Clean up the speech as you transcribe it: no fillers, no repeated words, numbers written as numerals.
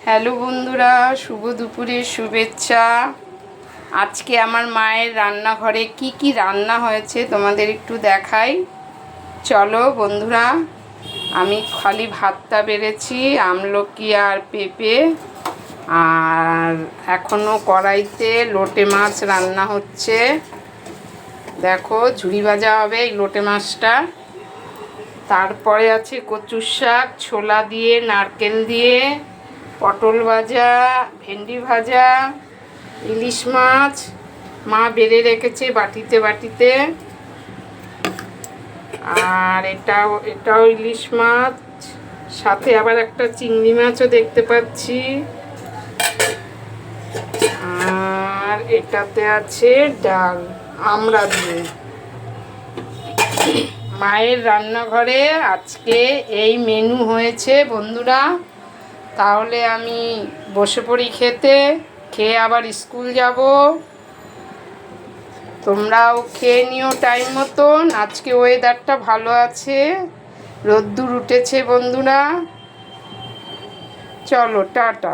Hello বন্ধুরা, শুভ দুপুরের শুভেচ্ছা। আজকে আমার মায়ের রান্নাঘরে কি কি রান্না হয়েছে তোমাদের একটু দেখাই। চলো বন্ধুরা, আমি খালি ভাতটা বেড়েছি, আমলকি আর পেঁপে, আর এখনও কড়াইতে লোটে মাছ রান্না হচ্ছে। দেখো, ঝুড়ি ভাজা হবে এই লোটে মাছটা। তারপরে আছে কচুর শাক, ছোলা দিয়ে, নারকেল দিয়ে, পটল ভাজা, ভেন্ডি ভাজা, ইলিশ মাছ মা বেড়ে রেখেছে বাটিতে বাটিতে। আর এটাও ইলিশ মাছ, সাথে আবার একটা চিংড়ি মাছও দেখতে পাচ্ছি। আর এটাতে আছে ডাল আমড়া দিয়ে। মায়ের রান্নাঘরে আজকে এই মেনু হয়েছে বন্ধুরা। তাহলে আমি বসে পড়ি খেতে, খেয়ে আবার স্কুল যাব। তোমরাও খেয়ে নিও টাইম মতন। আজকে ওয়েদারটা ভালো আছে, রোদ্দুর উঠেছে বন্ধুরা। চলো টাটা।